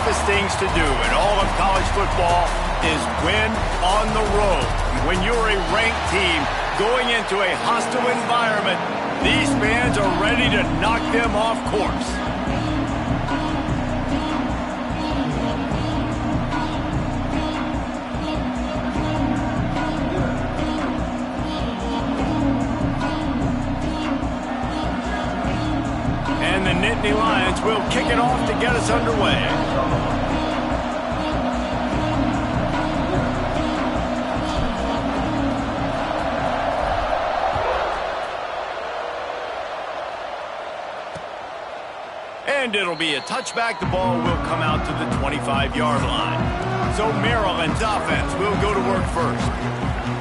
toughest things to do in all of college football is win on the road. When you're a ranked team going into a hostile environment, these fans are ready to knock them off course. And the Nittany Lions will kick it off to get us underway. And it'll be a touchback. The ball will come out to the 25-yard line. So Maryland's offense will go to work first.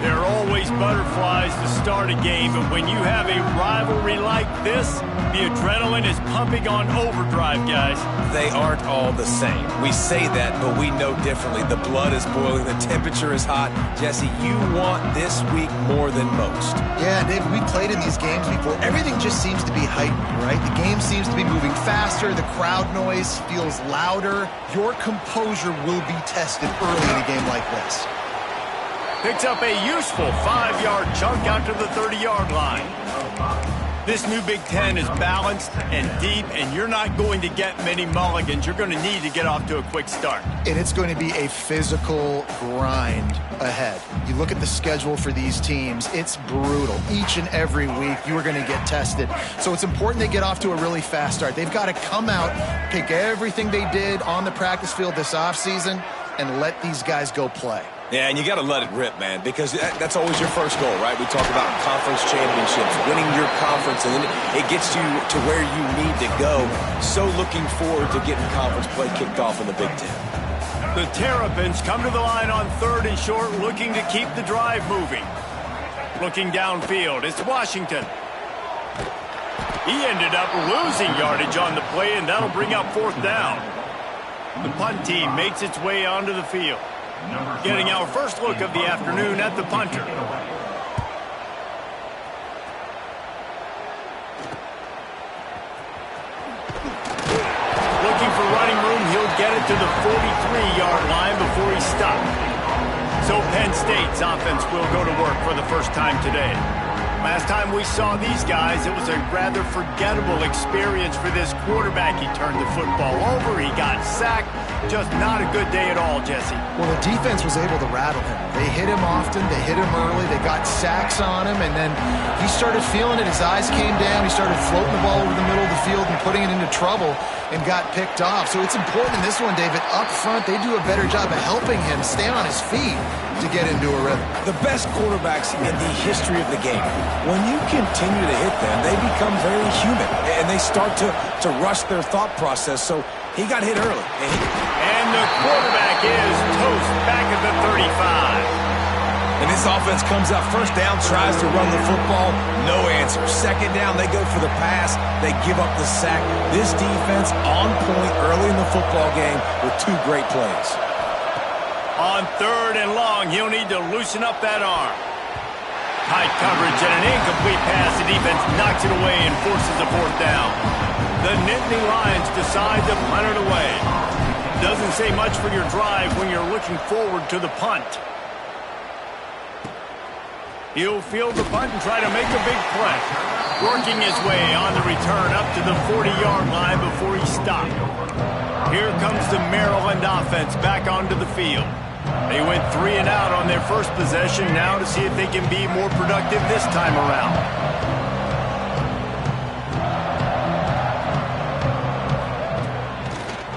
There are always butterflies to start a game, but when you have a rivalry like this, the adrenaline is pumping on overdrive, guys. They aren't all the same. We say that, but we know differently. The blood is boiling. The temperature is hot. Jesse, you want this week more than most. Yeah, Dave, we played in these games before. Everything just seems to be heightened, right? The game seems to be moving faster. The crowd noise feels louder. Your composure will be tested early in a game like this. Picks up a useful 5-yard chunk out to the 30-yard line. This new Big Ten is balanced and deep, and you're not going to get many mulligans. You're going to need to get off to a quick start. And it's going to be a physical grind ahead. You look at the schedule for these teams, it's brutal. Each and every week, you are going to get tested. So it's important they get off to a really fast start. They've got to come out, take everything they did on the practice field this offseason, and let these guys go play. Yeah, and you got to let it rip, man, because that's always your first goal, right? We talk about conference championships, winning your conference, and then it gets you to where you need to go. So looking forward to getting conference play kicked off in the Big Ten. The Terrapins come to the line on 3rd and short, looking to keep the drive moving. Looking downfield, it's Washington. He ended up losing yardage on the play, and that'll bring up 4th down. The punt team makes its way onto the field. Getting our first look of the afternoon at the punter. Looking for running room, he'll get it to the 43-yard line before he's stopped. So Penn State's offense will go to work for the first time today. Last time we saw these guys, it was a rather forgettable experience for this quarterback. He turned the football over, he got sacked. Just not a good day at all, Jesse. Well, the defense was able to rattle him. They hit him often, they hit him early, they got sacks on him, and then he started feeling it. His eyes came down, he started floating the ball over the middle of the field and putting it into trouble and got picked off. So it's important in this one, David, up front, they do a better job of helping him stay on his feet to get into a rhythm. The best quarterbacks in the history of the game, when you continue to hit them, they become very human, and they start to rush their thought process. So he got hit early. And the quarterback is toast back at the 35. And this offense comes out first down, tries to run the football, no answer. Second down, they go for the pass, they give up the sack. This defense on point early in the football game with 2 great plays. On 3rd and long, he'll need to loosen up that arm. Tight coverage and an incomplete pass. The defense knocks it away and forces a 4th down. The Nittany Lions decide to punt it away. Doesn't say much for your drive when you're looking forward to the punt. He'll field the punt and try to make a big play. Working his way on the return up to the 40-yard line before he stopped. Here comes the Maryland offense back onto the field. They went 3 and out on their first possession, now to see if they can be more productive this time around.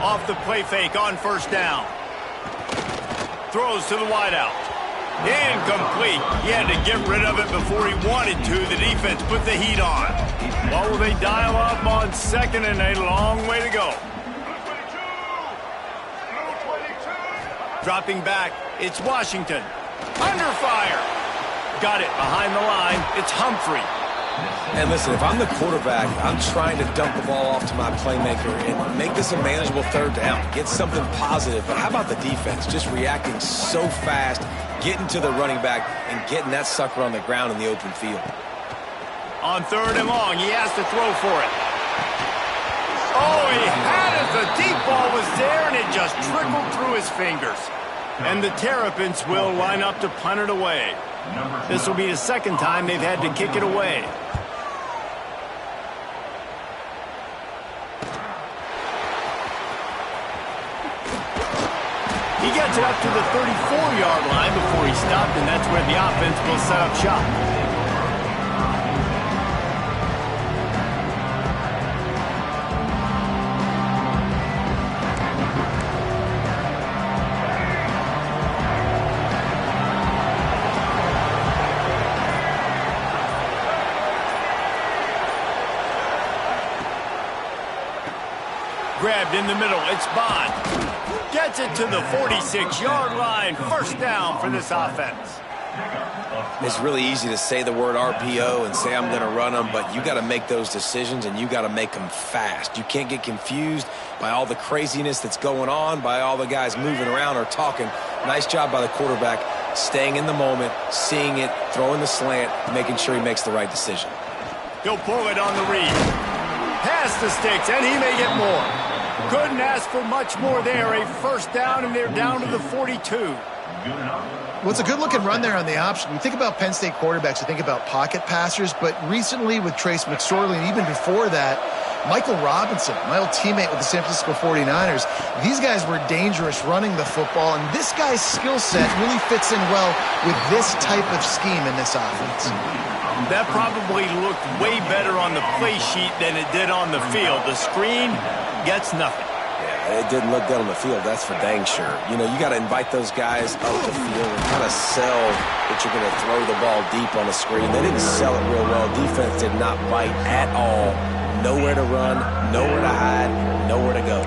Off the play fake on 1st down. Throws to the wideout. Incomplete. He had to get rid of it before he wanted to. The defense put the heat on. What will they dial up on 2nd and a long way to go? Dropping back, it's Washington. Under fire. Got it behind the line. It's Humphrey. And listen, if I'm the quarterback, I'm trying to dump the ball off to my playmaker and make this a manageable 3rd down. Get something positive. But how about the defense? Just reacting so fast, getting to the running back, and getting that sucker on the ground in the open field. On 3rd and long, he has to throw for it. Oh, he had it. The deep ball was there, and it just trickled through his fingers. And the Terrapins will line up to punt it away. This will be the second time they've had to kick it away. He gets it up to the 34-yard line before he stopped, and that's where the offense will set up shop. Grabbed in the middle, it's Bond. Gets it to the 46-yard line. First down for this offense. It's really easy to say the word RPO and say I'm going to run them, but you got to make those decisions, and you got to make them fast. You can't get confused by all the craziness that's going on, by all the guys moving around or talking. Nice job by the quarterback, staying in the moment, seeing it, throwing the slant, making sure he makes the right decision. He'll pull it on the read. Past the sticks, and he may get more. Couldn't ask for much more there. A first down, and they're down to the 42. Well, it's a good-looking run there on the option. You think about Penn State quarterbacks, you think about pocket passers, but recently with Trace McSorley, and even before that, Michael Robinson, my old teammate with the San Francisco 49ers, these guys were dangerous running the football, and this guy's skill set really fits in well with this type of scheme in this offense. That probably looked way better on the play sheet than it did on the field. The screen gets nothing. Yeah, it didn't look good on the field, that's for dang sure. You know, you got to invite those guys up the field and kind of sell that you're going to throw the ball deep on the screen. They didn't sell it real well. Defense did not bite at all. Nowhere to run, nowhere to hide, nowhere to go.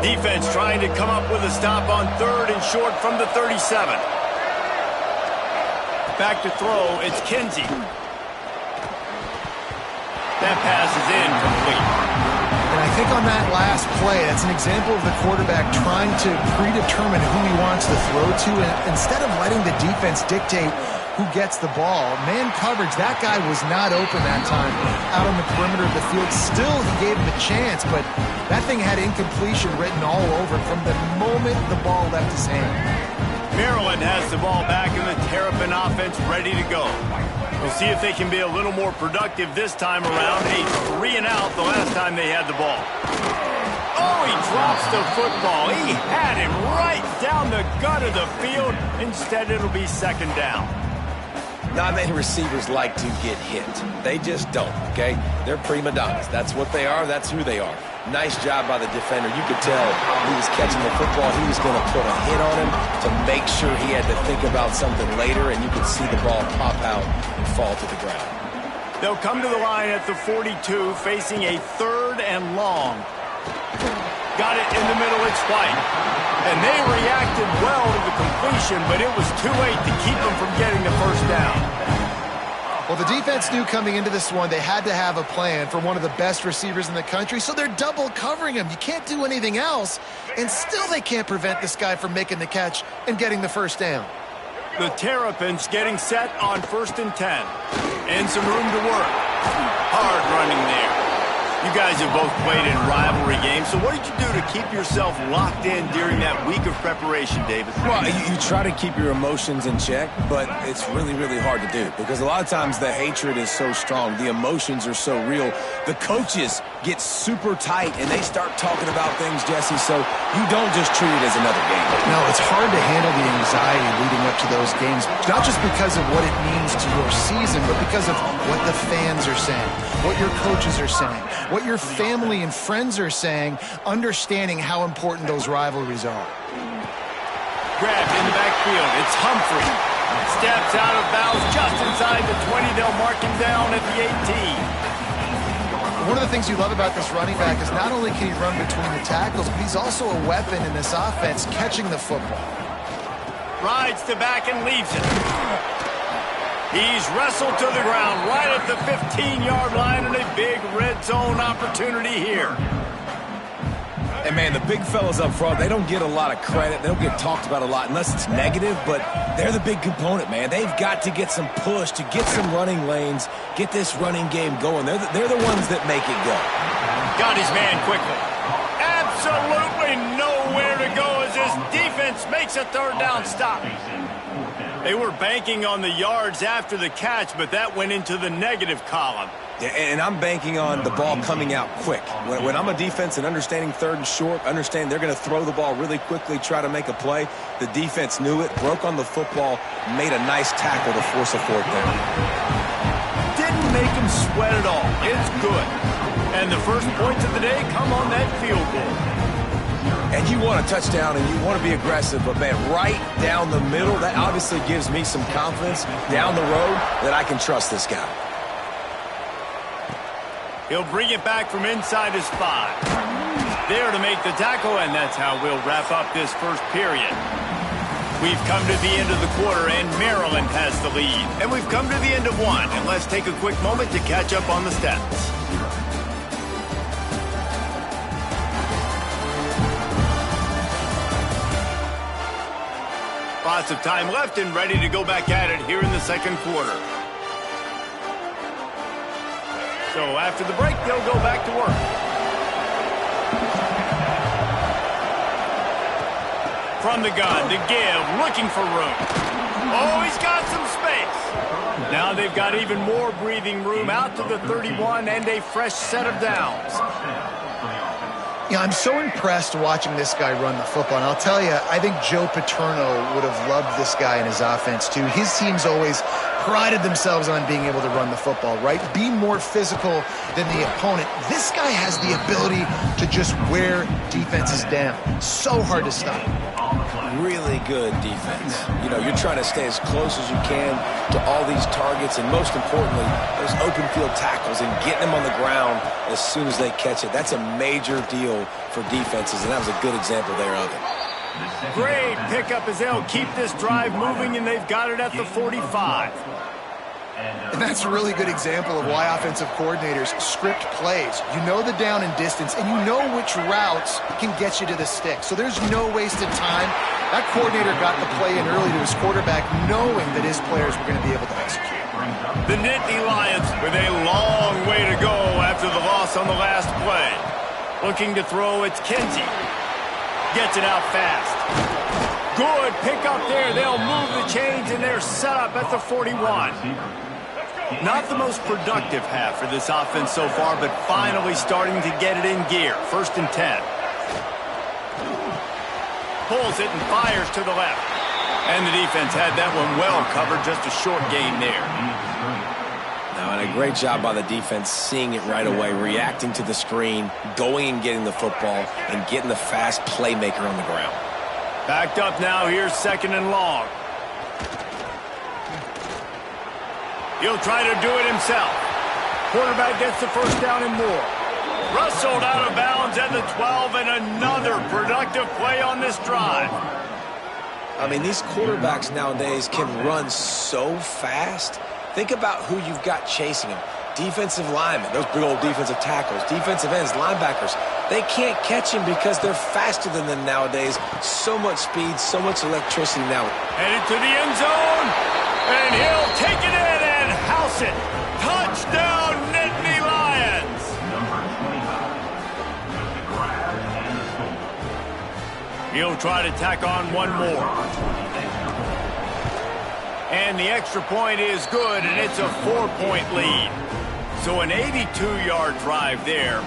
Defense trying to come up with a stop on third and short from the 37. Back to throw, it's Kinsey. That pass is incomplete. And I think on that last play, that's an example of the quarterback trying to predetermine who he wants to throw to, and instead of letting the defense dictate who gets the ball. Man coverage, that guy was not open that time out on the perimeter of the field. Still, he gave him a chance, but that thing had incompletion written all over it from the moment the ball left his hand. Maryland has the ball back and the Terrapin offense ready to go. We'll see if they can be a little more productive this time around. A 3-and-out the last time they had the ball. Oh, he drops the football. He had him right down the gut of the field. Instead, it'll be second down. Not many receivers like to get hit. They just don't, okay? They're prima donnas. That's what they are. That's who they are. Nice job by the defender. You could tell he was catching the football. He was going to put a hit on him to make sure he had to think about something later, and you could see the ball pop out and fall to the ground. They'll come to the line at the 42, facing a third and long. Got it in the middle. It's White. And they reacted well to the completion, but it was too late to keep them from getting the first down. Well, the defense knew coming into this one they had to have a plan for one of the best receivers in the country, so they're double covering him. You can't do anything else, and still they can't prevent this guy from making the catch and getting the first down. The Terrapins getting set on 1st and 10. And some room to work. Hard running there. You guys have both played in rivalry games, so what did you do to keep yourself locked in during that week of preparation, David? Well, you try to keep your emotions in check, but it's really, really hard to do because a lot of times the hatred is so strong. The emotions are so real. The coaches get super tight, and they start talking about things, Jesse, so you don't just treat it as another game. No, it's hard to handle the anxiety leading up to those games, not just because of what it means to your season, but because of what the fans are saying, what your coaches are saying, what your family and friends are saying, understanding how important those rivalries are. Grabbed in the backfield. It's Humphrey. Steps out of bounds just inside the 20. They'll mark him down at the 18. One of the things you love about this running back is not only can he run between the tackles, but he's also a weapon in this offense catching the football. Rides the back and leaves it. He's wrestled to the ground right at the 15-yard line, and a big red zone opportunity here. And, man, the big fellas up front, they don't get a lot of credit. They don't get talked about a lot unless it's negative, but they're the big component, man. They've got to get some push, to get some running lanes, get this running game going. They're the ones that make it go. Got his man quickly. Absolutely nowhere to go as this defense makes a third down stop. They were banking on the yards after the catch, but that went into the negative column. Yeah, and I'm banking on the ball coming out quick. When I'm a defense and understanding third and short, understand they're going to throw the ball really quickly, try to make a play. The defense knew it, broke on the football, made a nice tackle to force a fourth down. Didn't make him sweat at all. It's good. And the first points of the day come on that field goal. And you want a touchdown and you want to be aggressive, but, man, right down the middle, that obviously gives me some confidence down the road that I can trust this guy. He'll bring it back from inside his 5. There to make the tackle, and that's how we'll wrap up this first period. We've come to the end of the quarter, and Maryland has the lead. And we've come to the end of one, and let's take a quick moment to catch up on the stats. Lots of time left and ready to go back at it here in the second quarter. So after the break, they'll go back to work. From the gun to give, looking for room. Oh, he's got some space. Now they've got even more breathing room out to the 31 and a fresh set of downs. Yeah, I'm so impressed watching this guy run the football. And I'll tell you, I think Joe Paterno would have loved this guy in his offense, too. His teams always prided themselves on being able to run the football, right? Be more physical than the opponent. This guy has the ability to just wear defenses down. So hard to stop. Really good defense. You know, you're trying to stay as close as you can to all these targets, and most importantly, those open field tackles and getting them on the ground as soon as they catch it. That's a major deal for defenses, and that was a good example there of it. Great pickup as they'll keep this drive moving, and they've got it at the 45. And that's a really good example of why offensive coordinators script plays. You know the down and distance, and you know which routes can get you to the stick. So there's no wasted time. That coordinator got the play in early to his quarterback, knowing that his players were going to be able to execute. The Nittany Lions with a long way to go after the loss on the last play. Looking to throw, it's Kinsey. Gets it out fast. Good pickup there. They'll move the chains, and they're set up at the 41. Not the most productive half for this offense so far, but finally starting to get it in gear. 1st and 10. Pulls it and fires to the left. And the defense had that one well covered. Just a short gain there. Now, and a great job by the defense seeing it right away, reacting to the screen, going and getting the football, and getting the fast playmaker on the ground. Backed up now. Here's 2nd and long. He'll try to do it himself. Quarterback gets the first down and more. Rustled out of bounds at the 12, and another productive play on this drive. I mean, these quarterbacks nowadays can run so fast. Think about who you've got chasing them. Defensive linemen, those big old defensive tackles, defensive ends, linebackers. They can't catch him because they're faster than them nowadays. So much speed, so much electricity now. Headed to the end zone, and he'll take it in and house it. Touchdown, Nittany Lions! He'll try to tack on one more. And the extra point is good, and it's a 4-point lead. So an 82-yard drive there.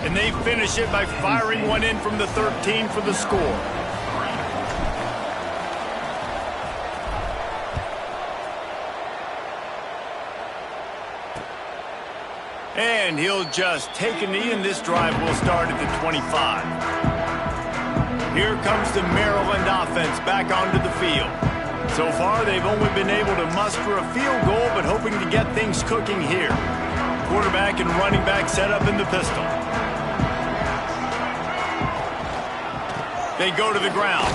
And they finish it by firing one in from the 13 for the score. And he'll just take a knee, and this drive will start at the 25. Here comes the Maryland offense back onto the field. So far, they've only been able to muster a field goal, but hoping to get things cooking here. Quarterback and running back set up in the pistol. They go to the ground.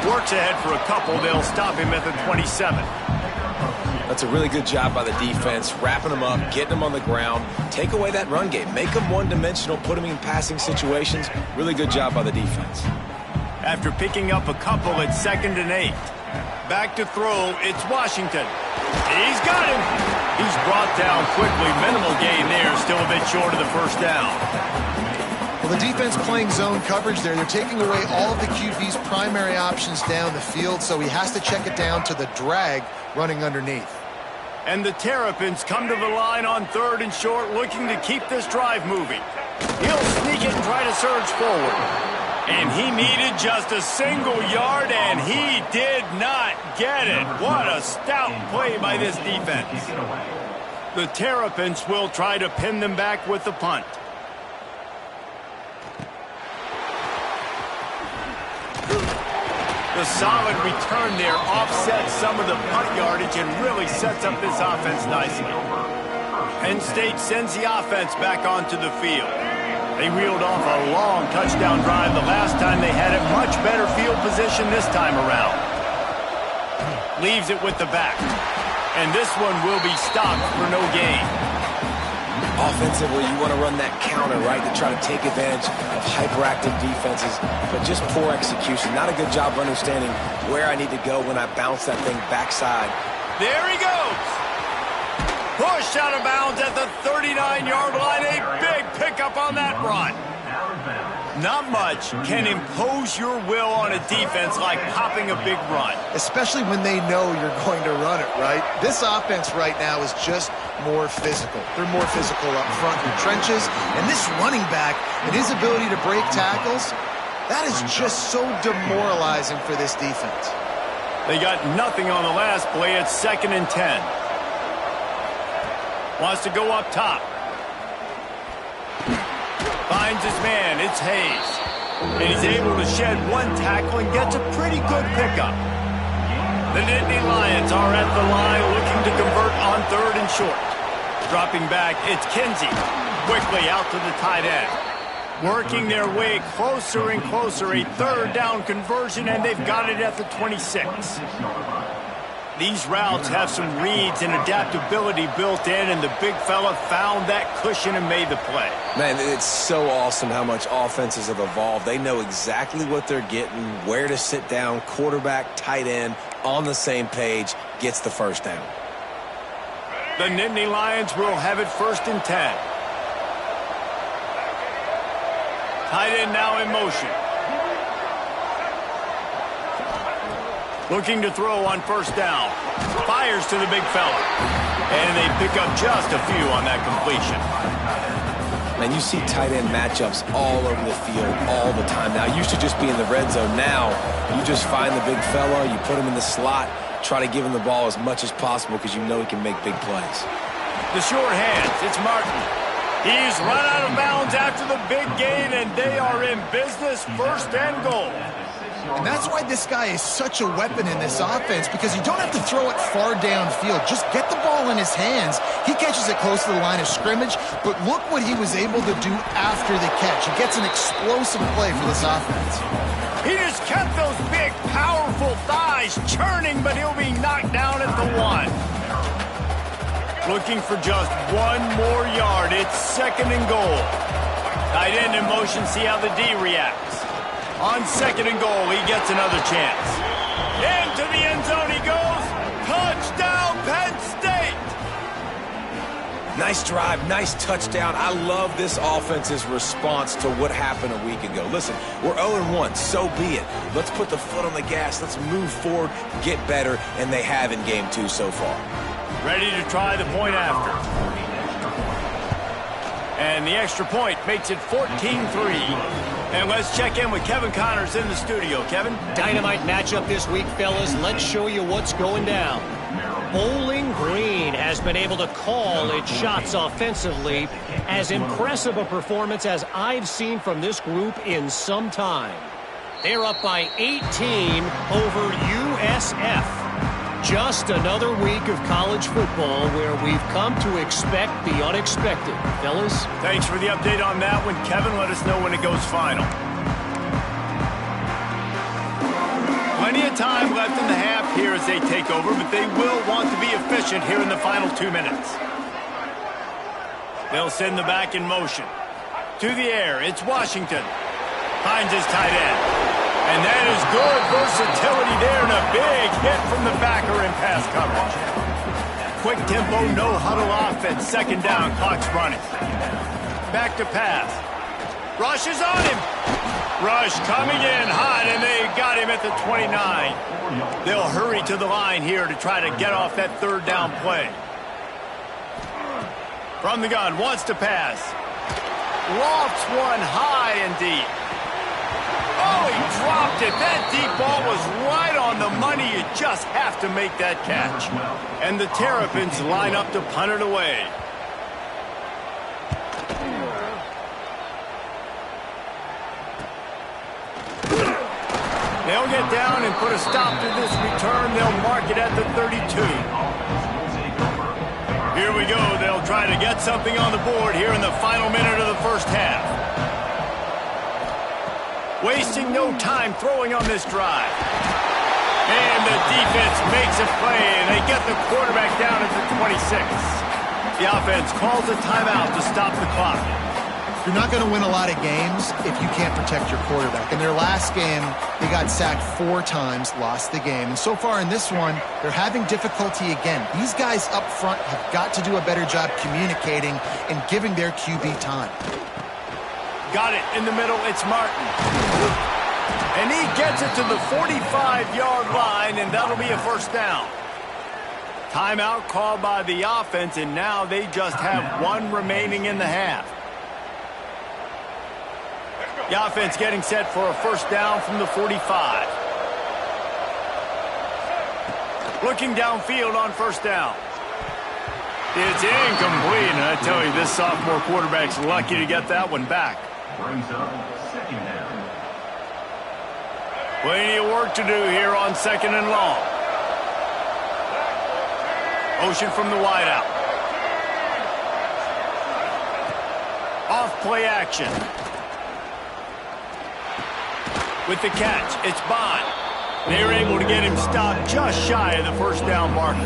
Works ahead for a couple. They'll stop him at the 27. That's a really good job by the defense, wrapping them up, getting them on the ground, take away that run game, make them one-dimensional, put them in passing situations. Really good job by the defense. After picking up a couple at 2nd and 8. Back to throw, it's Washington. He's got him. He's brought down quickly. Minimal gain there, still a bit short of the first down. Well, the defense playing zone coverage there. They're taking away all of the QB's primary options down the field, so he has to check it down to the drag running underneath. And the Terrapins come to the line on 3rd and short, looking to keep this drive moving. He'll sneak it and try to surge forward. And he needed just a single yard, and he did not get it. What a stout play by this defense. The Terrapins will try to pin them back with the punt. The solid return there offsets some of the punt yardage and really sets up this offense nicely. Penn State sends the offense back onto the field. They reeled off a long touchdown drive the last time they had it. Much better field position this time around. Leaves it with the back. And this one will be stopped for no gain. Offensively, you want to run that counter, right, to try to take advantage of hyperactive defenses, but just poor execution. Not a good job of understanding where I need to go when I bounce that thing backside. There he goes. Push out of bounds at the 39-yard line. A big pickup on that run. Not much can impose your will on a defense like popping a big run. Especially when they know you're going to run it, right? This offense right now is just more physical. They're more physical up front in the trenches. And this running back and his ability to break tackles, that is just so demoralizing for this defense. They got nothing on the last play. It's 2nd and 10. Wants to go up top. Finds his man. It's Hayes. And he's able to shed one tackle and gets a pretty good pickup. The Nittany Lions are at the line looking to convert on 3rd and short. Dropping back, it's Kinsey. Quickly out to the tight end. Working their way closer and closer. A 3rd down conversion, and they've got it at the 26. These routes have some reads and adaptability built in, and the big fella found that cushion and made the play. Man, it's so awesome how much offenses have evolved. They know exactly what they're getting, where to sit down, quarterback, tight end, on the same page, gets the first down. The Nittany Lions will have it 1st and 10. Tight end now in motion. Looking to throw on 1st down. Fires to the big fella. And they pick up just a few on that completion. Man, you see tight end matchups all over the field all the time. Now, it used to just be in the red zone. Now, you just find the big fella, you put him in the slot, try to give him the ball as much as possible because you know he can make big plays. The short hands, it's Martin. He's run out of bounds after the big gain, and they are in business, 1st and goal. And that's why this guy is such a weapon in this offense, because you don't have to throw it far downfield. Just get the ball in his hands. He catches it close to the line of scrimmage, but look what he was able to do after the catch. He gets an explosive play for this offense. He just kept those big, powerful thighs churning, but he'll be knocked down at the 1. Looking for just one more yard. It's 2nd and goal. Tight end in motion, see how the D reacts. On 2nd and goal, he gets another chance. Into the end zone he goes. Touchdown, Penn State! Nice drive, nice touchdown. I love this offense's response to what happened a week ago. Listen, we're 0-1, so be it. Let's put the foot on the gas. Let's move forward, get better, and they have in Game 2 so far. Ready to try the point after. And the extra point makes it 14-3. And let's check in with Kevin Connors in the studio. Kevin? Dynamite matchup this week, fellas. Let's show you what's going down. Bowling Green has been able to call its shots offensively. As impressive a performance as I've seen from this group in some time. They're up by 18 over USF. Just another week of college football where we've come to expect the unexpected. Fellas? Thanks for the update on that one, Kevin. Let us know when it goes final. Plenty of of time left in the half here as they take over, but they will want to be efficient here in the final 2 minutes. They'll send the back in motion. To the air, it's Washington. Finds his tight end. And that is good versatility there and a big hit from the backer in pass coverage. Quick tempo, no huddle offense. Second down, clock's running. Back to pass. Rush is on him. Rush coming in hot, and they got him at the 29. They'll hurry to the line here to try to get off that third down play. From the gun, wants to pass. Lofts one high and deep. Oh, he dropped it. That deep ball was right on the money. You just have to make that catch. And the Terrapins line up to punt it away. They'll get down and put a stop to this return. They'll mark it at the 32. Here we go. They'll try to get something on the board here in the final minute of the first half. Wasting no time throwing on this drive. And the defense makes a play, and they get the quarterback down at the 26. The offense calls a timeout to stop the clock. You're not going to win a lot of games if you can't protect your quarterback. In their last game, they got sacked 4 times, lost the game. And so far in this one, they're having difficulty again. These guys up front have got to do a better job communicating and giving their QB time. Got it in the middle. It's Martin. And he gets it to the 45-yard line, and that'll be a first down. Timeout called by the offense, and now they just have 1 remaining in the half. The offense getting set for a first down from the 45. Looking downfield on first down. It's incomplete, and I tell you, this sophomore quarterback's lucky to get that one back. Brings up second down. Plenty of work to do here on second and long. Motion from the wideout. Off play action. With the catch, it's Bond. They're able to get him stopped just shy of the first down marker.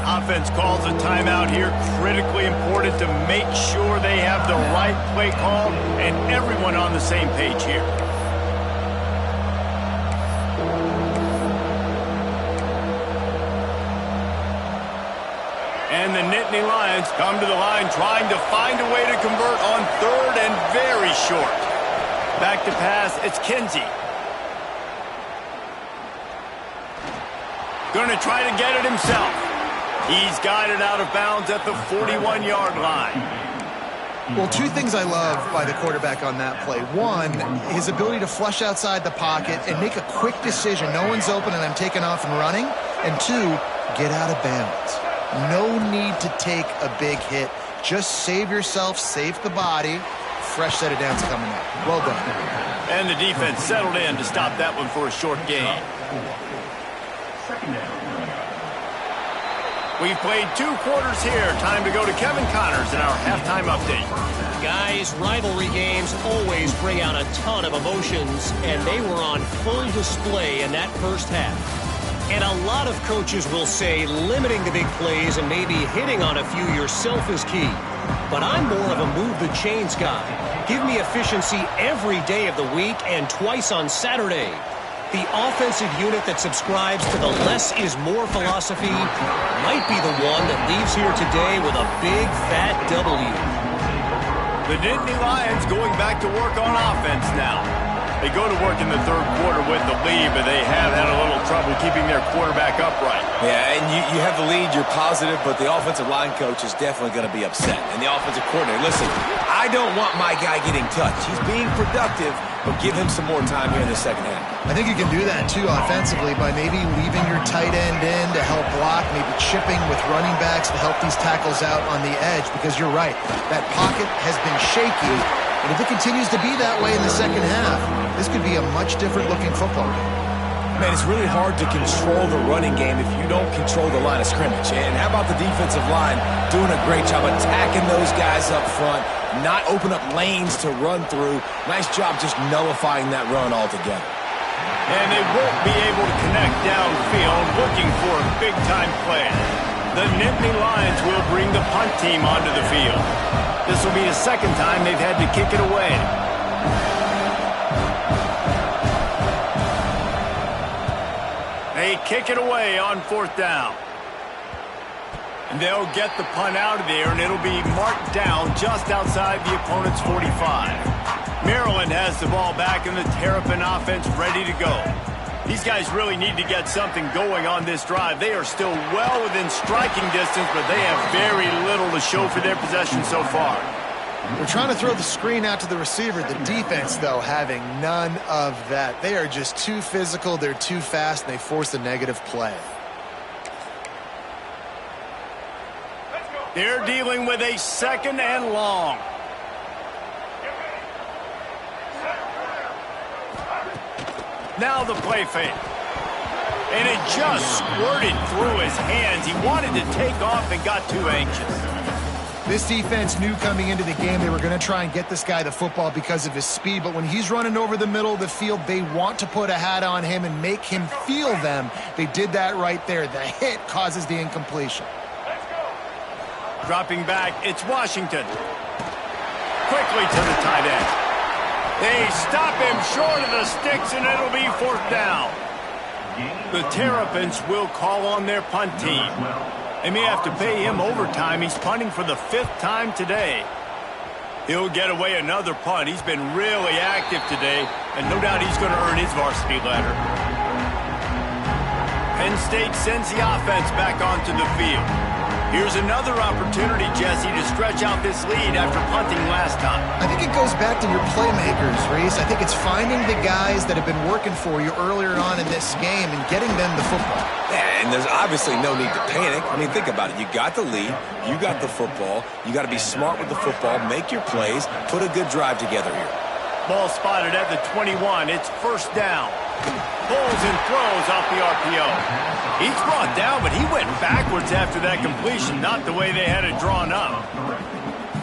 Offense calls a timeout here. Critically important to make sure they have the right play call and everyone on the same page here. And the Nittany Lions come to the line trying to find a way to convert on third and very short. Back to pass, it's Kinsey. Going to try to get it himself. He's got it out of bounds at the 41-yard line. Well, 2 things I love by the quarterback on that play. 1, his ability to flush outside the pocket and make a quick decision. No one's open and I'm taking off and running. And 2, get out of bounds. No need to take a big hit. Just save yourself, save the body. Fresh set of downs coming up. Well done. And the defense settled in to stop that one for a short gain. Second down. We've played 2 quarters here. Time to go to Kevin Connors in our halftime update. Guys, rivalry games always bring out a ton of emotions, and they were on full display in that first half. And a lot of coaches will say limiting the big plays and maybe hitting on a few yourself is key. But I'm more of a move-the-chains guy. Give me efficiency every day of the week and twice on Saturday. The offensive unit that subscribes to the less is more philosophy might be the one that leaves here today with a big, fat W. The Nittany Lions going back to work on offense now. They go to work in the third quarter with the lead, but they have had a little trouble keeping their quarterback upright. Yeah, and you have the lead, you're positive, but the offensive line coach is definitely going to be upset. And the offensive coordinator, listen, I don't want my guy getting touched. He's being productive, but give him some more time here in the second half. I think you can do that, too, offensively, by maybe leaving your tight end in to help block, maybe chipping with running backs to help these tackles out on the edge, because you're right. That pocket has been shaky, and if it continues to be that way in the second half, this could be a much different-looking football game. Man, it's really hard to control the running game if you don't control the line of scrimmage. And how about the defensive line doing a great job attacking those guys up front, not open up lanes to run through. Nice job just nullifying that run altogether. And they won't be able to connect downfield, looking for a big-time play. The Nittany Lions will bring the punt team onto the field. This will be the second time they've had to kick it away. They kick it away on 4th down. And they'll get the punt out of there, and it'll be marked down just outside the opponent's 45. Maryland has the ball back, and the Terrapin offense ready to go. These guys really need to get something going on this drive. They are still well within striking distance, but they have very little to show for their possession so far. They're trying to throw the screen out to the receiver. The defense, though, having none of that. They are just too physical, they're too fast, and they force a negative play. They're dealing with a 2nd and long. Now the play fake. And it just squirted through his hands. He wanted to take off and got too anxious. This defense knew coming into the game they were going to try and get this guy the football because of his speed, but when he's running over the middle of the field, they want to put a hat on him and make him feel them. They did that right there. The hit causes the incompletion. Dropping back, it's Washington. Quickly to the tight end. They stop him short of the sticks, and it'll be 4th down. The Terrapins will call on their punt team. They may have to pay him overtime. He's punting for the 5th time today. He'll get away another punt. He's been really active today, and no doubt he's going to earn his varsity letter. Penn State sends the offense back onto the field. Here's another opportunity, Jesse, to stretch out this lead after punting last time. I think it goes back to your playmakers, Reese. I think it's finding the guys that have been working for you earlier on in this game and getting them the football. Yeah, and there's obviously no need to panic. I mean, think about it. You got the lead. You got the football. You got to be smart with the football. Make your plays. Put a good drive together here. Ball spotted at the 21. It's 1st down. Pulls and throws off the RPO. He's brought down, but he went backwards after that completion, not the way they had it drawn up.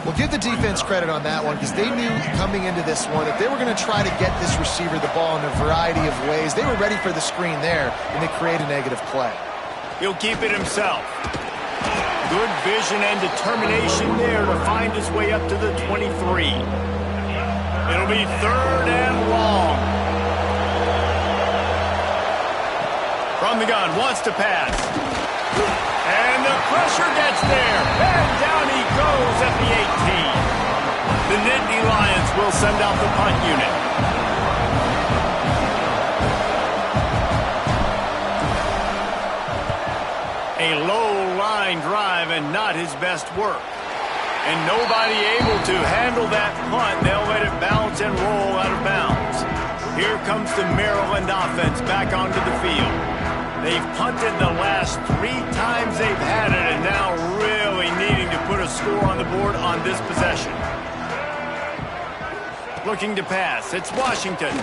Well, give the defense credit on that one because they knew coming into this one that they were going to try to get this receiver the ball in a variety of ways. They were ready for the screen there, and they create a negative play. He'll keep it himself. Good vision and determination there to find his way up to the 23. It'll be 3rd and long. From the gun, wants to pass. And the pressure gets there. And down he goes at the 18. The Nittany Lions will send out the punt unit. A low line drive and not his best work. And nobody able to handle that punt. They'll let it bounce and roll out of bounds. Here comes the Maryland offense back onto the field. They've punted the last 3 times they've had it, and now really needing to put a score on the board on this possession. Looking to pass. It's Washington.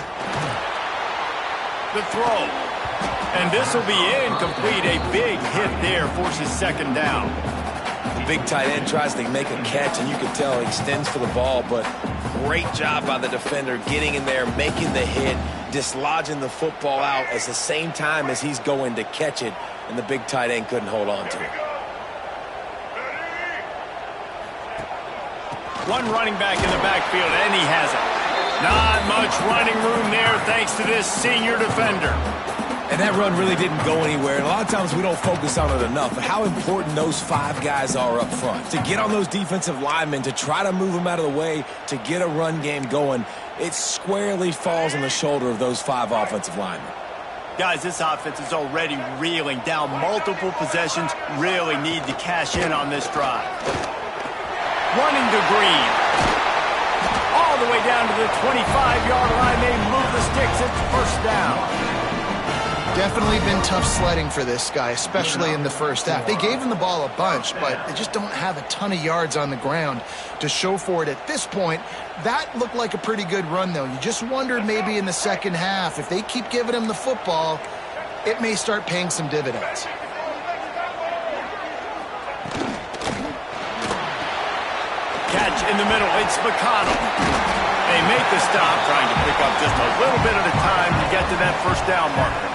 The throw. And this will be incomplete. A big hit there forces 2nd down. The big tight end tries to make a catch, and you can tell he extends for the ball, but great job by the defender getting in there, making the hit, dislodging the football out at the same time as he's going to catch it, and the big tight end couldn't hold on to it. One running back in the backfield, and he has it. Not much running room there thanks to this senior defender. And that run really didn't go anywhere. And a lot of times we don't focus on it enough. But how important those 5 guys are up front. To get on those defensive linemen, to try to move them out of the way, to get a run game going, it squarely falls on the shoulder of those 5 offensive linemen. Guys, this offense is already reeling down multiple possessions. Really need to cash in on this drive. Running to Green. All the way down to the 25-yard line. They move the sticks. It's 1st down. Definitely been tough sledding for this guy, especially in the first half. They gave him the ball a bunch, but they just don't have a ton of yards on the ground to show for it at this point. That looked like a pretty good run, though. You just wondered maybe in the second half, if they keep giving him the football, it may start paying some dividends. Catch in the middle. It's McConnell. They make the stop, trying to pick up just a little bit at a time to get to that first down marker.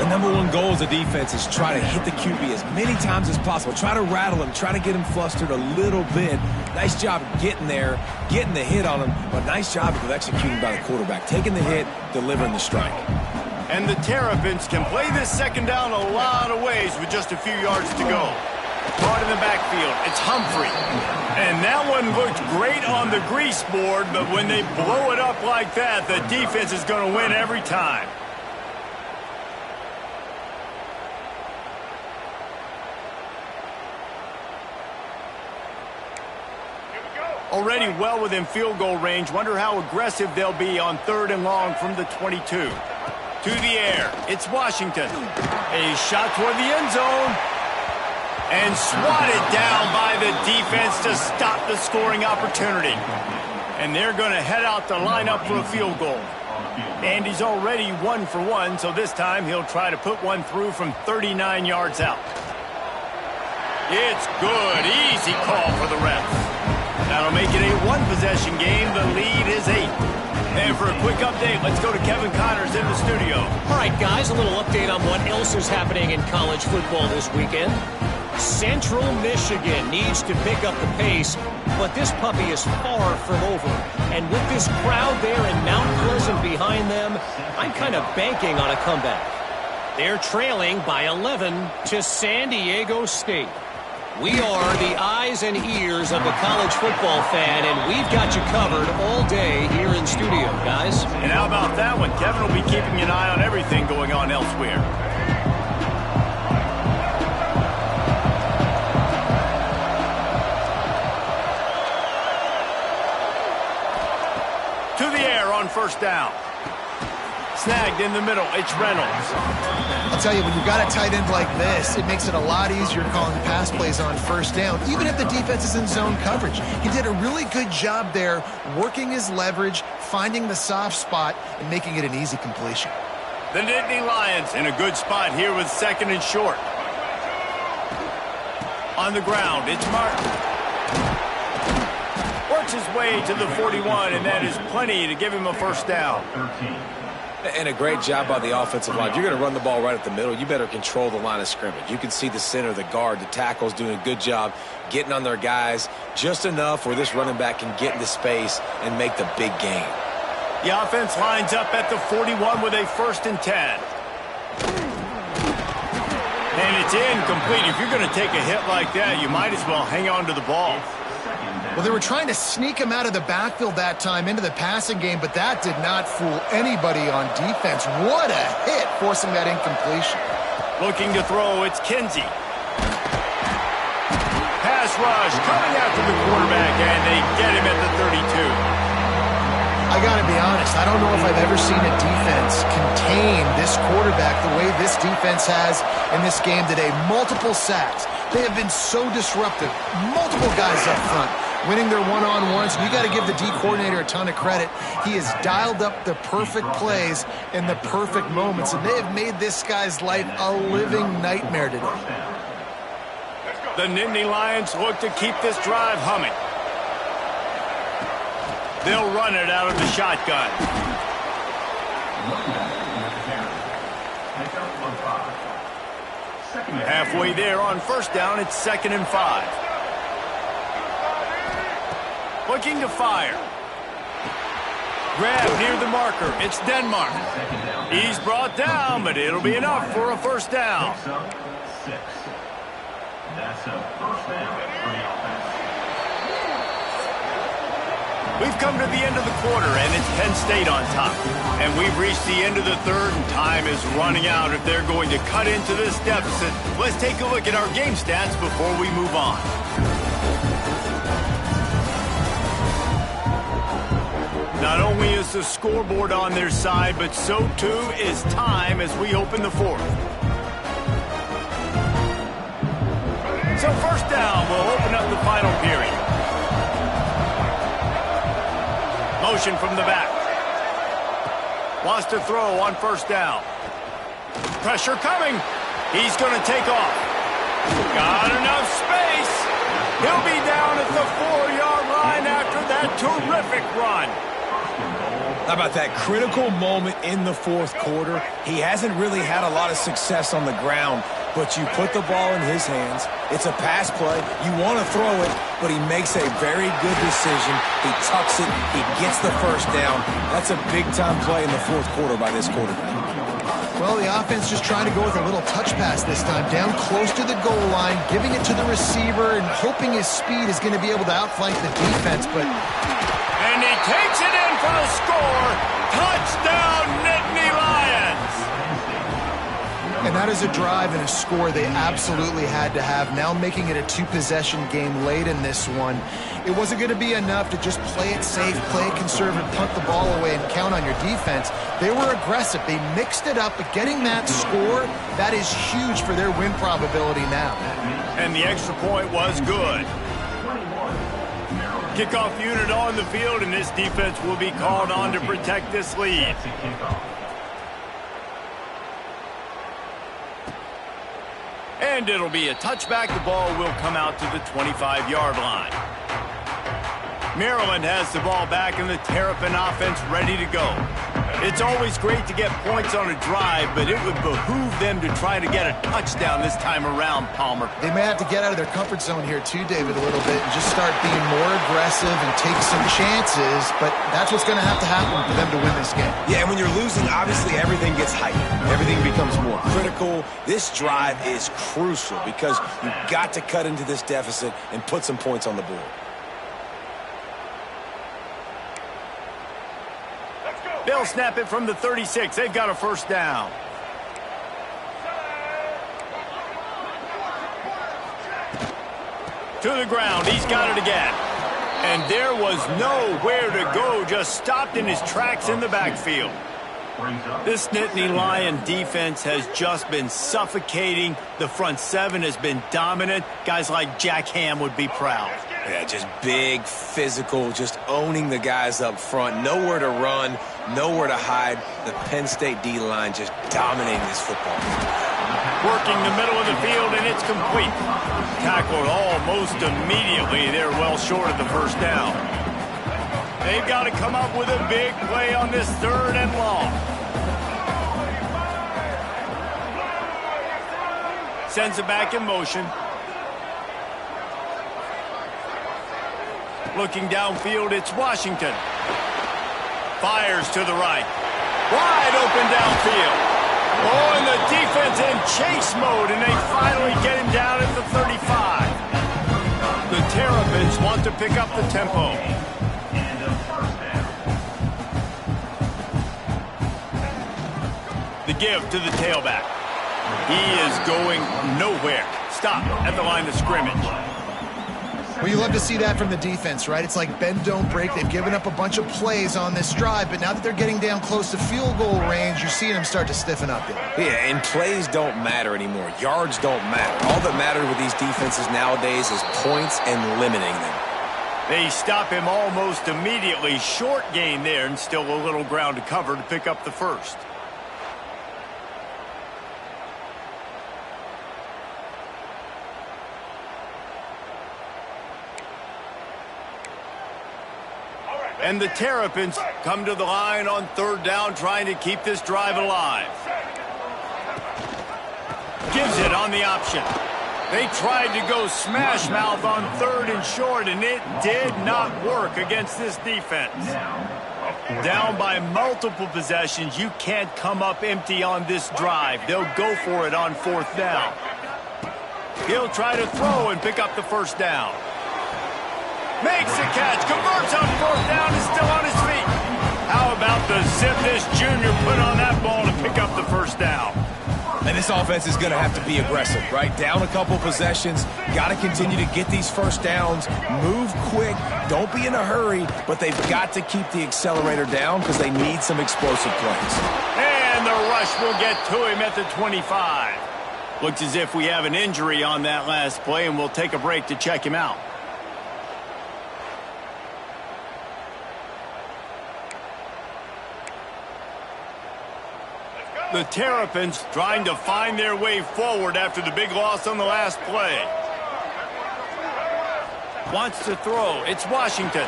The number one goal as a defense is try to hit the QB as many times as possible. Try to rattle him, try to get him flustered a little bit. Nice job getting there, getting the hit on him, but nice job of executing by the quarterback. Taking the hit, delivering the strike. And the Terrapins can play this second down a lot of ways with just a few yards to go. Caught in the backfield, it's Humphrey. And that one looked great on the grease board, but when they blow it up like that, the defense is going to win every time. Already well within field goal range. Wonder how aggressive they'll be on 3rd and long from the 22. To the air, it's Washington. A shot toward the end zone. And swatted down by the defense to stop the scoring opportunity. And they're going to head out to line up for a field goal. Andy's already 1 for 1, so this time he'll try to put one through from 39 yards out. It's good. Easy call for the refs. That'll make it a one-possession game. The lead is 8. And for a quick update, let's go to Kevin Connors in the studio. All right, guys, a little update on what else is happening in college football this weekend. Central Michigan needs to pick up the pace, but this puppy is far from over. And with this crowd there in Mount Pleasant behind them, I'm kind of banking on a comeback. They're trailing by 11 to San Diego State. We are the eyes and ears of the college football fan, and we've got you covered all day here in studio, guys. And how about that one? Kevin will be keeping an eye on everything going on elsewhere. To the air on first down. Snagged in the middle, it's Reynolds. I'll tell you, when you've got a tight end like this, it makes it a lot easier calling pass plays on first down, even if the defense is in zone coverage. He did a really good job there, working his leverage, finding the soft spot, and making it an easy completion. The Nittany Lions in a good spot here with 2nd and short. On the ground, it's Martin. Works his way to the 41, and that is plenty to give him a first down. And a great job by the offensive line. If you're going to run the ball right at the middle, you better control the line of scrimmage. You can see the center, the guard, the tackles doing a good job getting on their guys just enough where this running back can get into space and make the big gain. The offense lines up at the 41 with a 1st and 10. And it's incomplete. If you're going to take a hit like that, you might as well hang on to the ball. Well, they were trying to sneak him out of the backfield that time into the passing game, but that did not fool anybody on defense. What a hit, forcing that incompletion. Looking to throw, it's Kinsey. Pass rush coming after the quarterback, and they get him at the 32. I got to be honest, I don't know if I've ever seen a defense contain this quarterback the way this defense has in this game today. Multiple sacks. They have been so disruptive. Multiple guys up front winning their one-on-ones. You got to give the D coordinator a ton of credit. He has dialed up the perfect plays in the perfect moments, and they have made this guy's life a living nightmare today. The Nittany Lions look to keep this drive humming. They'll run it out of the shotgun. Halfway there on first down, it's 2nd and 5. Looking to fire. Grab near the marker. It's Denmark. He's brought down, but it'll be enough for a first down. That's a first down for the offense. We've come to the end of the quarter, and it's Penn State on top. And we've reached the end of the 3rd, and time is running out if they're going to cut into this deficit. Let's take a look at our game stats before we move on. Not only is the scoreboard on their side, but so too is time as we open the 4th. So first down will open up the final period. Motion from the back. Wants to throw on first down. Pressure coming. He's going to take off. Got enough space. He'll be down at the 4-yard line after that terrific run. How about that critical moment in the fourth quarter? He hasn't really had a lot of success on the ground, but you put the ball in his hands. It's a pass play. You want to throw it, but he makes a very good decision. He tucks it. He gets the first down. That's a big-time play in the fourth quarter by this quarterback. Well, the offense just trying to go with a little touch pass this time, down close to the goal line, giving it to the receiver and hoping his speed is going to be able to outflank the defense, but... And he takes it in for the score. Touchdown, Nittany Lions. And that is a drive and a score they absolutely had to have. Now making it a two-possession game late in this one. It wasn't going to be enough to just play it safe, play it conservative, punt the ball away, and count on your defense. They were aggressive. They mixed it up, but getting that score, that is huge for their win probability now. And the extra point was good. Kickoff unit on the field, and this defense will be called on to protect this lead. And it'll be a touchback. The ball will come out to the 25-yard line. Maryland has the ball back, and the Terrapin offense ready to go. It's always great to get points on a drive, but it would behoove them to try to get a touchdown this time around, Palmer. They may have to get out of their comfort zone here too, David, a little bit, and just start being more aggressive and take some chances, but that's what's going to happen for them to win this game. Yeah, and when you're losing, obviously everything gets heightened. Everything becomes more critical. This drive is crucial because you've got to cut into this deficit and put some points on the board. They'll snap it from the 36. They've got a first down. To the ground. He's got it again. And there was nowhere to go. Just stopped in his tracks in the backfield. This Nittany Lion defense has just been suffocating. The front seven has been dominant. Guys like Jack Ham would be proud. Yeah, just big, physical, just owning the guys up front. Nowhere to run, nowhere to hide. The Penn State D-line just dominating this football. Working the middle of the field, and it's complete. Tackled almost immediately. They're well short of the first down. They've got to come up with a big play on this third and long. Sends it back in motion. Looking downfield, it's Washington. Fires to the right. Wide open downfield. Oh, and the defense in chase mode, and they finally get him down at the 35. The Terrapins want to pick up the tempo. The give to the tailback. He is going nowhere. Stop at the line of scrimmage. Well, you love to see that from the defense, right? It's like bend, don't break. They've given up a bunch of plays on this drive, but now that they're getting down close to field goal range, you're seeing them start to stiffen up there. Yeah, and plays don't matter anymore. Yards don't matter. All that matters with these defenses nowadays is points and limiting them. They stop him almost immediately. Short gain there, and still a little ground to cover to pick up the first. And the Terrapins come to the line on third down, trying to keep this drive alive. Gives it on the option. They tried to go smash mouth on third and short, and it did not work against this defense. Down by multiple possessions, you can't come up empty on this drive. They'll go for it on fourth down. He'll try to throw and pick up the first down. Makes the catch, converts on fourth down, is still on his feet. How about the zip this junior put on that ball to pick up the first down? And this offense is going to have to be aggressive, right? Down a couple possessions, got to continue to get these first downs, move quick, don't be in a hurry, but they've got to keep the accelerator down because they need some explosive plays. And the rush will get to him at the 25. Looks as if we have an injury on that last play, and we'll take a break to check him out. The Terrapins trying to find their way forward after the big loss on the last play. Wants to throw. It's Washington.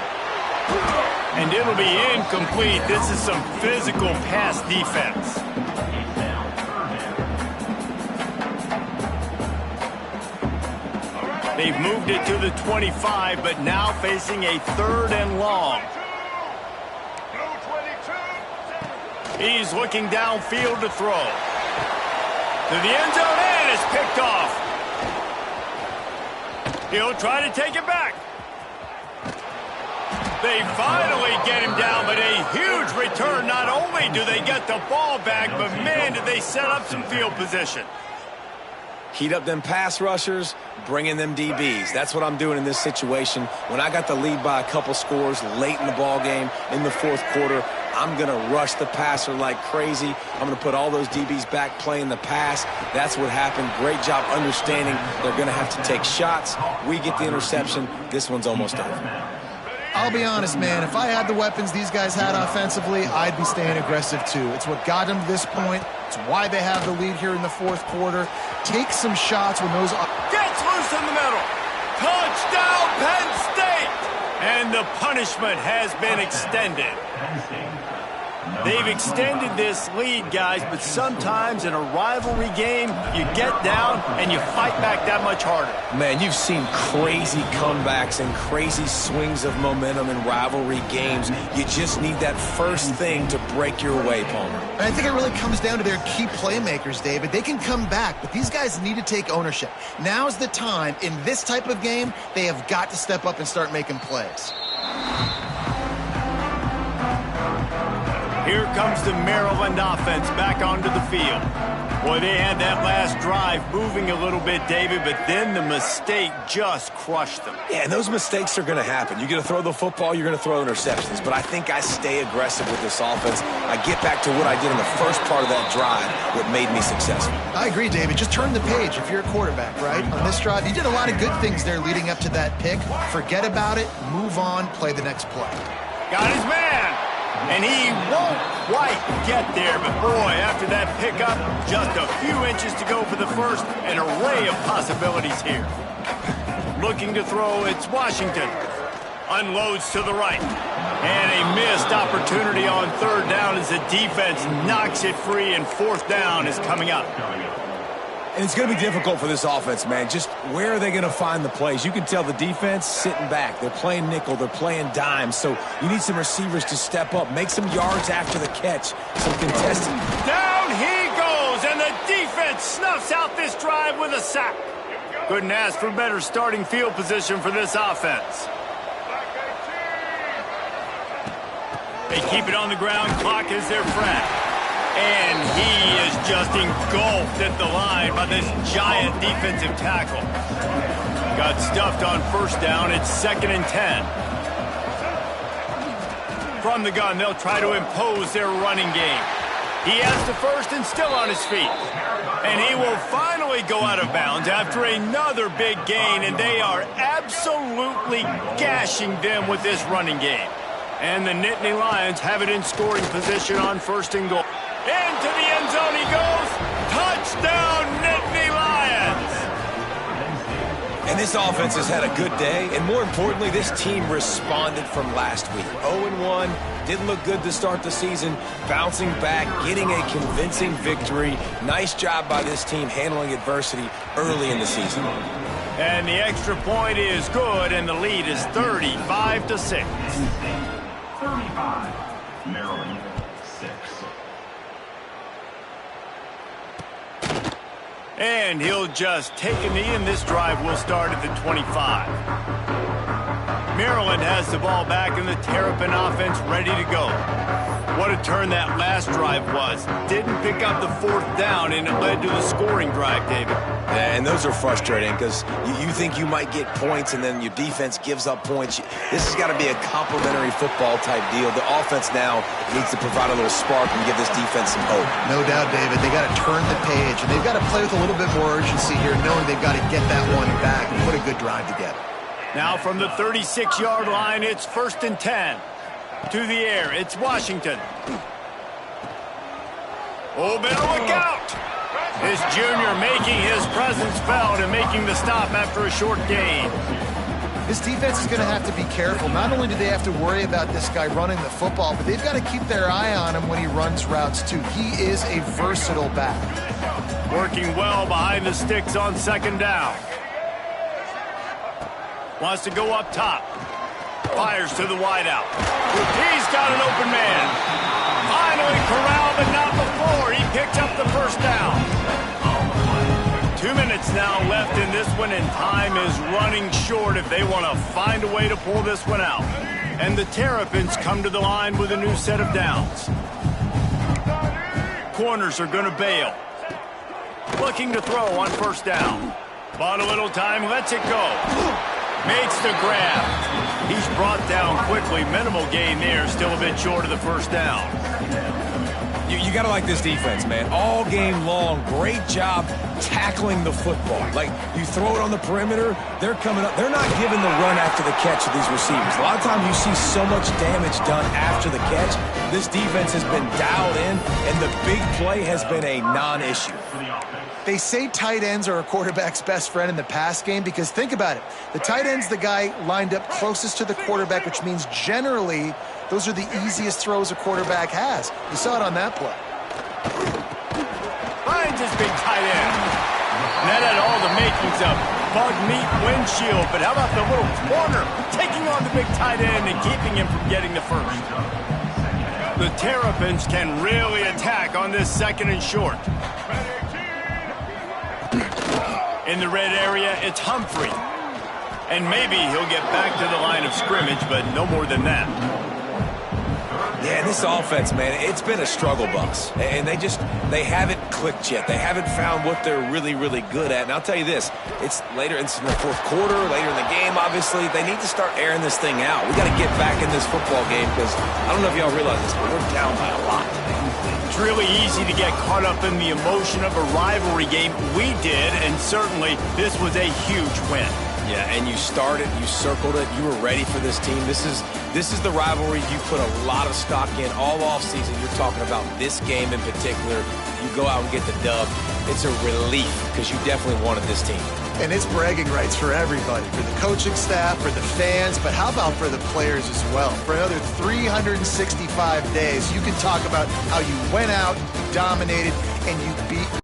And it'll be incomplete. This is some physical pass defense. They've moved it to the 25, but now facing a 3rd and long. He's looking downfield to throw. To the end zone, and it's picked off. He'll try to take it back. They finally get him down, but a huge return. Not only do they get the ball back, but man, did they set up some field position. Heat up them pass rushers, bring in them DBs. That's what I'm doing in this situation. When I got the lead by a couple scores late in the ball game in the 4th quarter, I'm going to rush the passer like crazy. I'm going to put all those DBs back playing the pass. That's what happened. Great job understanding they're going to have to take shots. We get the interception. This one's almost over. I'll be honest, man. If I had the weapons these guys had offensively, I'd be staying aggressive too. It's what got them to this point. It's why they have the lead here in the 4th quarter. Take some shots when those... Gets loose in the middle. Touchdown, Penn State! And the punishment has been extended. They've extended this lead, guys, but sometimes in a rivalry game, you get down and you fight back that much harder. Man, you've seen crazy comebacks and crazy swings of momentum in rivalry games. You just need that first thing to break your way, Palmer. And I think it really comes down to their key playmakers, David. They can come back, but these guys need to take ownership. Now's the time. In this type of game, they have got to step up and start making plays. Here comes the Maryland offense back onto the field. Boy, they had that last drive moving a little bit, David, but then the mistake just crushed them. Yeah, and those mistakes are going to happen. You're going to throw the football, you're going to throw interceptions, but I think I stay aggressive with this offense. I get back to what I did in the first part of that drive that made me successful. I agree, David. Just turn the page if you're a quarterback, right? On this drive, you did a lot of good things there leading up to that pick. Forget about it, move on, play the next play. Got his man. And he won't quite get there, but boy, after that pickup, just a few inches to go for the first, an array of possibilities here. Looking to throw, it's Washington. Unloads to the right. And a missed opportunity on 3rd down as the defense knocks it free, and 4th down is coming up. And it's going to be difficult for this offense, man. Just where are they going to find the plays? You can tell the defense sitting back. They're playing nickel. They're playing dime. So you need some receivers to step up, make some yards after the catch, some contested. Down he goes, and the defense snuffs out this drive with a sack. Couldn't ask for better starting field position for this offense. They keep it on the ground. Clock is their friend. And he is just engulfed at the line by this giant defensive tackle. Got stuffed on 1st down. It's 2nd and 10. From the gun, they'll try to impose their running game. He has the first and still on his feet. And he will finally go out of bounds after another big gain, and they are absolutely gashing them with this running game. And the Nittany Lions have it in scoring position on 1st and goal. Into the end zone he goes. Touchdown, Nittany Lions! And this offense has had a good day, and more importantly, this team responded from last week. 0-1, didn't look good to start the season, bouncing back, getting a convincing victory. Nice job by this team handling adversity early in the season. And the extra point is good, and the lead is 35-6. 35, Maryland, 6. And he'll just take a knee, and this drive will start at the 25. Maryland has the ball back, and the Terrapin offense ready to go. What a turn that last drive was. Didn't pick up the 4th down, and it led to the scoring drive, David. Yeah, and those are frustrating because you think you might get points, and then your defense gives up points. This has got to be a complementary football type deal. The offense now needs to provide a little spark and give this defense some hope. No doubt, David. They got to turn the page, and they've got to play with a little bit more urgency here, knowing they've got to get that one back and put a good drive together. Now from the 36-yard line, it's 1st and 10. To the air, it's Washington. Oh, better look out! This junior making his presence felt and making the stop after a short gain. This defense is going to have to be careful. Not only do they have to worry about this guy running the football, but they've got to keep their eye on him when he runs routes too. He is a versatile back. Working well behind the sticks on second down. Wants to go up top. Fires to the wideout. He's got an open man. Finally corralled, but not before. He picked up the first down. 2 minutes now left in this one, and time is running short if they want to find a way to pull this one out. And the Terrapins come to the line with a new set of downs. Corners are going to bail. Looking to throw on first down. Bought a little time, lets it go. Makes the grab. He's brought down quickly. Minimal gain there, still a bit short of the first down. You got to like this defense, man. All game long, great job tackling the football. Like, you throw it on the perimeter, they're coming up. They're not giving the run after the catch to these receivers. A lot of times you see so much damage done after the catch. This defense has been dialed in, and the big play has been a non-issue. They say tight ends are a quarterback's best friend in the pass game because think about it. The tight end's the guy lined up closest to the quarterback, which means generally those are the easiest throws a quarterback has. You saw it on that play. Finds his big tight end. That had all the makings of bug meat windshield, but how about the little corner taking on the big tight end and keeping him from getting the first? The Terrapins can really attack on this second and short. In the red area, it's Humphrey. And maybe he'll get back to the line of scrimmage, but no more than that. Yeah, this offense, man, it's been a struggle bus. And they haven't clicked yet. They haven't found what they're really, really good at. And I'll tell you this, it's later, it's in the fourth quarter, later in the game, obviously. They need to start airing this thing out. We got to get back in this football game because I don't know if y'all realize this, but we're down by a lot. It's really easy to get caught up in the emotion of a rivalry game. We did, and certainly this was a huge win. Yeah, and you started, you circled it, you were ready for this team. This is the rivalry you put a lot of stock in all offseason. You're talking about this game in particular. You go out and get the dub. It's a relief because you definitely wanted this team. And it's bragging rights for everybody, for the coaching staff, for the fans, but how about for the players as well? For another 365 days, you can talk about how you went out, you dominated, and you beat